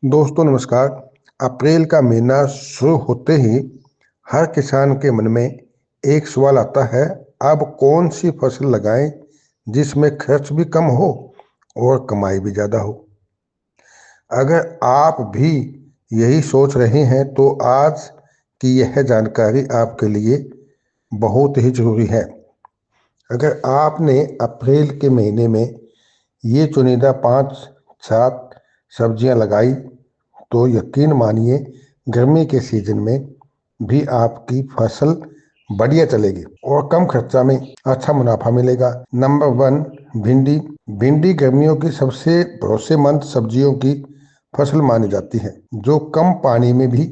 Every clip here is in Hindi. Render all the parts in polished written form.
दोस्तों नमस्कार। अप्रैल का महीना शुरू होते ही हर किसान के मन में एक सवाल आता है, अब कौन सी फसल लगाएं जिसमें खर्च भी कम हो और कमाई भी ज़्यादा हो। अगर आप भी यही सोच रहे हैं तो आज की यह जानकारी आपके लिए बहुत ही ज़रूरी है। अगर आपने अप्रैल के महीने में ये चुनिंदा 5-7 सब्जियां लगाई तो यकीन मानिए गर्मी के सीजन में भी आपकी फसल बढ़िया चलेगी और कम खर्चा में अच्छा मुनाफा मिलेगा। नंबर 1, भिंडी। भिंडी गर्मियों की सबसे भरोसेमंद सब्जियों की फसल मानी जाती है, जो कम पानी में भी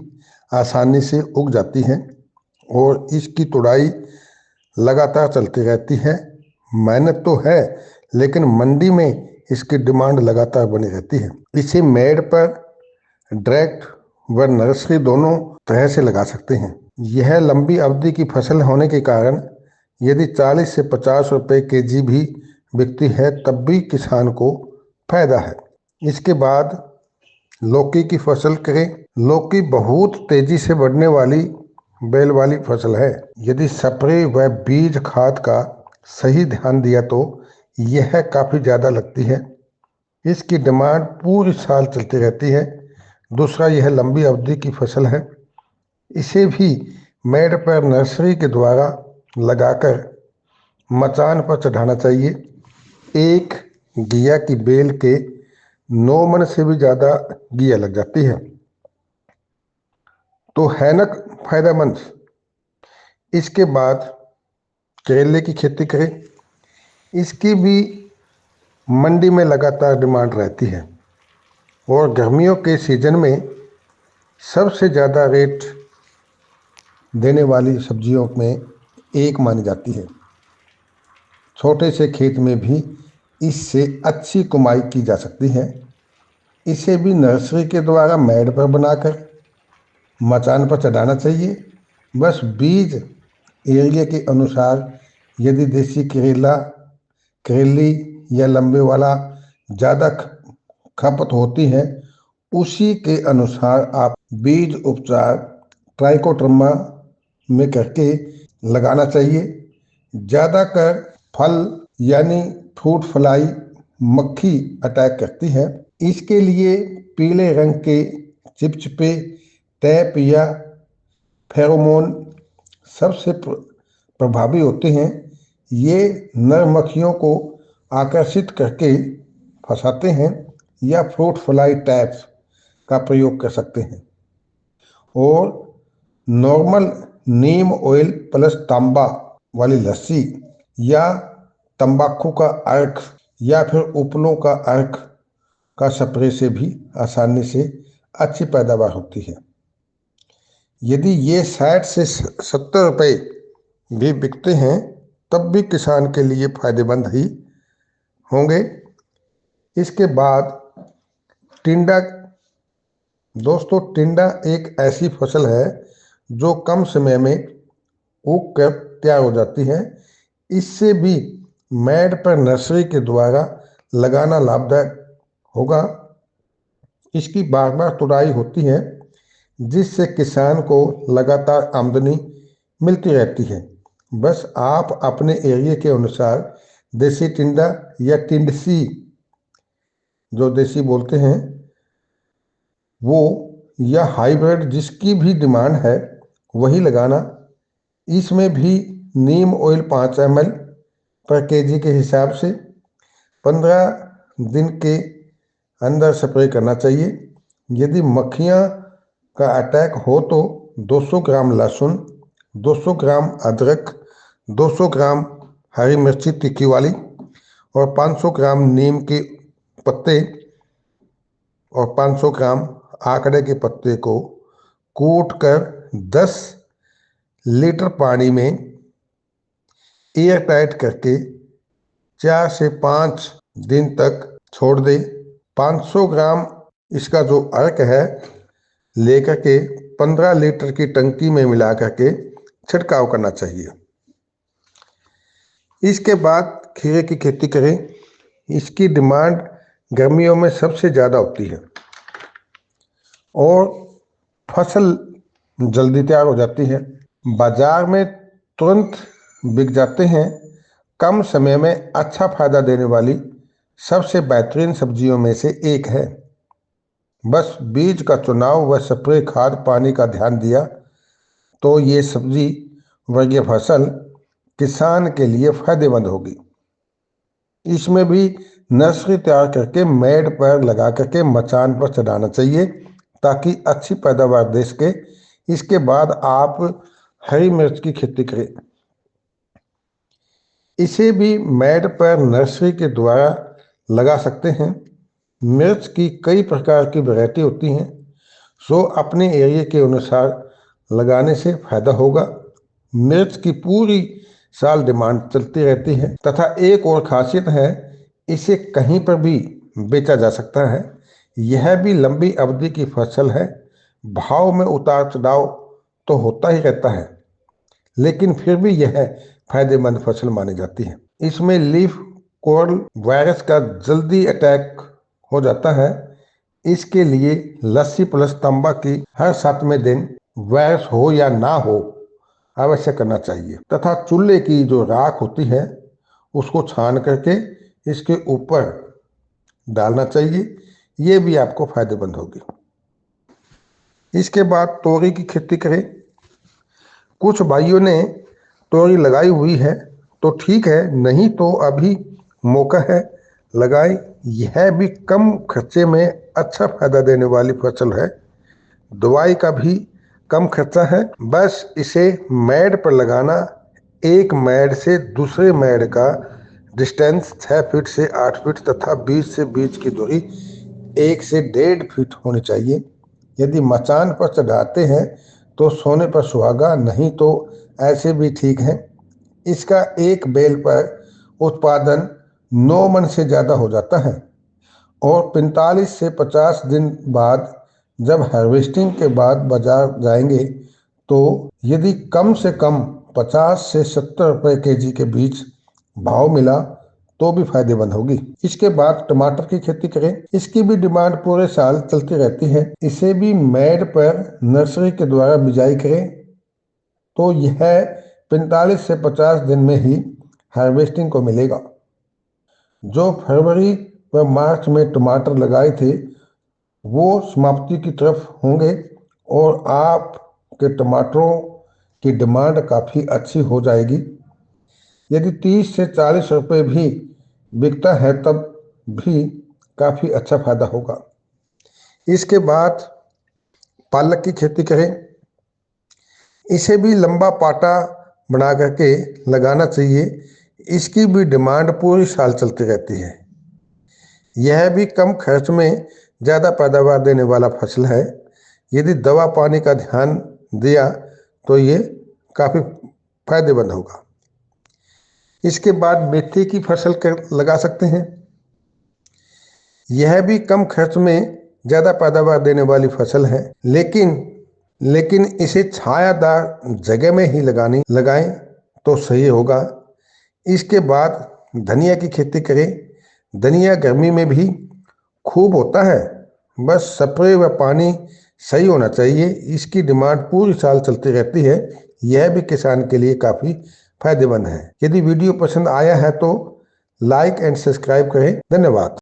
आसानी से उग जाती है और इसकी तुड़ाई लगातार चलती रहती है। मेहनत तो है, लेकिन मंडी में इसकी डिमांड लगातार बनी रहती है। इसे मेड़ पर डायरेक्ट व नर्सरी दोनों तरह से लगा सकते हैं। यह लंबी अवधि की फसल होने के कारण यदि 40 से 50 रुपए केजी भी बिकती है तब भी किसान को फायदा है। इसके बाद लौकी की फसल करें। लौकी बहुत तेजी से बढ़ने वाली बेल वाली फसल है। यदि स्प्रे व बीज खाद का सही ध्यान दिया तो यह काफ़ी ज़्यादा लगती है। इसकी डिमांड पूरी साल चलती रहती है। दूसरा, यह लंबी अवधि की फसल है। इसे भी मेड़ पर नर्सरी के द्वारा लगाकर मचान पर चढ़ाना चाहिए। एक घिया की बेल के 9 मन से भी ज़्यादा घिया लग जाती है, तो है न फायदेमंद। इसके बाद करेले की खेती करें। इसकी भी मंडी में लगातार डिमांड रहती है और गर्मियों के सीजन में सबसे ज़्यादा रेट देने वाली सब्जियों में एक मानी जाती है। छोटे से खेत में भी इससे अच्छी कमाई की जा सकती है। इसे भी नर्सरी के द्वारा मेड़ पर बनाकर मचान पर चढ़ाना चाहिए। बस बीज एरिया के अनुसार, यदि देसी करेला, करेली या लंबे वाला ज़्यादा खपत होती है, उसी के अनुसार आप बीज उपचार ट्राइकोडर्मा में करके लगाना चाहिए। ज़्यादातर फल यानी फ्रूट फ्लाई मक्खी अटैक करती है। इसके लिए पीले रंग के चिपचिपे टैप या फेरोमोन सबसे प्रभावी होते हैं। ये नर मक्खियों को आकर्षित करके फंसाते हैं या फ्रूट फ्लाई टैप्स का प्रयोग कर सकते हैं। और नॉर्मल नीम ऑयल प्लस तांबा वाली लस्सी या तंबाकू का अर्क या फिर उपलों का अर्क का स्प्रे से भी आसानी से अच्छी पैदावार होती है। यदि ये 60 से 70 रुपए भी बिकते हैं तब भी किसान के लिए फायदेमंद ही होंगे। इसके बाद टिंडा। दोस्तों, टिंडा एक ऐसी फसल है जो कम समय में उग कर तैयार हो जाती है। इससे भी मेड़ पर नर्सरी के द्वारा लगाना लाभदायक होगा। इसकी बार बार तुड़ाई होती है जिससे किसान को लगातार आमदनी मिलती रहती है। बस आप अपने एरिया के अनुसार देसी टिंडा या टिंडसी, जो देसी बोलते हैं वो, या हाइब्रिड जिसकी भी डिमांड है वही लगाना। इसमें भी नीम ऑयल 5 ml पर केजी के हिसाब से 15 दिन के अंदर स्प्रे करना चाहिए। यदि मक्खियाँ का अटैक हो तो 200 ग्राम लहसुन, 200 ग्राम अदरक, 200 ग्राम हरी मिर्ची तीखी वाली और 500 ग्राम नीम के पत्ते और 500 ग्राम आंकड़े के पत्ते को कूट कर 10 लीटर पानी में एयर टाइट करके 4 से 5 दिन तक छोड़ दे। 500 ग्राम इसका जो अर्क है लेकर के 15 लीटर की टंकी में मिला करके छिड़काव करना चाहिए। इसके बाद खीरे की खेती करें। इसकी डिमांड गर्मियों में सबसे ज़्यादा होती है। और फसल जल्दी तैयार हो जाती है। बाजार में तुरंत बिक जाते हैं। कम समय में अच्छा फायदा देने वाली सबसे बेहतरीन सब्जियों में से एक है। बस बीज का चुनाव व स्प्रे खाद पानी का ध्यान दिया तो ये सब्जी वर्गीय फसल किसान के लिए फायदेमंद होगी। इसमें भी नर्सरी तैयार करके मेड़ पर लगा करके मचान पर चढ़ाना चाहिए ताकि अच्छी पैदावार दे सके। इसके बाद आप हरी मिर्च की खेती करें। इसे भी मेड़ पर नर्सरी के द्वारा लगा सकते हैं। मिर्च की कई प्रकार की वैरायटी होती हैं, सो अपने एरिया के अनुसार लगाने से फायदा होगा। मिर्च की पूरी साल डिमांड चलती रहती है तथा एक और खासियत है, इसे कहीं पर भी बेचा जा सकता है। यह भी लंबी अवधि की फसल है। भाव में उतार चढ़ाव तो होता ही रहता है, लेकिन फिर भी यह फायदेमंद फसल मानी जाती है। इसमें लीफ कर्ल वायरस का जल्दी अटैक हो जाता है। इसके लिए लस्सी प्लस तांबा की हर 7वें दिन वायरस हो या ना हो अवश्य करना चाहिए तथा चूल्हे की जो राख होती है उसको छान करके इसके ऊपर डालना चाहिए। ये भी आपको फायदेमंद होगी। इसके बाद तोरी की खेती करें। कुछ भाइयों ने तोरी लगाई हुई है तो ठीक है, नहीं तो अभी मौका है, लगाएं। यह भी कम खर्चे में अच्छा फायदा देने वाली फसल है। दवाई का भी कम खर्चा है। बस इसे मेड़ पर लगाना। एक मेड़ से दूसरे मेड़ का डिस्टेंस 6 फीट से 8 फीट तथा बीज से बीज की दूरी 1 से 1.5 फीट होनी चाहिए। यदि मचान पर चढ़ाते हैं तो सोने पर सुहागा, नहीं तो ऐसे भी ठीक है। इसका एक बेल पर उत्पादन 9 मन से ज़्यादा हो जाता है और 45 से 50 दिन बाद जब हार्वेस्टिंग के बाद बाजार जाएंगे तो यदि कम से कम 50 से 70 रुपए केजी के बीच भाव मिला तो भी फायदेमंद होगी। इसके बाद टमाटर की खेती करें। इसकी भी डिमांड पूरे साल चलती रहती है। इसे भी मेड़ पर नर्सरी के द्वारा बिजाई करें तो यह 45 से 50 दिन में ही हार्वेस्टिंग को मिलेगा। जो फरवरी व मार्च में टमाटर लगाए थे वो समाप्ति की तरफ होंगे और आपके टमाटरों की डिमांड काफ़ी अच्छी हो जाएगी। यदि 30 से 40 रुपए भी बिकता है तब भी काफ़ी अच्छा फायदा होगा। इसके बाद पालक की खेती करें। इसे भी लंबा पाटा बना करके लगाना चाहिए। इसकी भी डिमांड पूरी साल चलती रहती है। यह भी कम खर्च में ज़्यादा पैदावार देने वाला फसल है। यदि दवा पानी का ध्यान दिया तो ये काफ़ी फायदेमंद होगा। इसके बाद मेथी की फसल लगा सकते हैं। यह भी कम खर्च में ज़्यादा पैदावार देने वाली फसल है, लेकिन इसे छायादार जगह में ही लगाएं तो सही होगा। इसके बाद धनिया की खेती करें। धनिया गर्मी में भी खूब होता है, बस स्प्रे व पानी सही होना चाहिए। इसकी डिमांड पूरी साल चलती रहती है। यह भी किसान के लिए काफ़ी फायदेमंद है। यदि वीडियो पसंद आया है तो लाइक एंड सब्सक्राइब करें। धन्यवाद।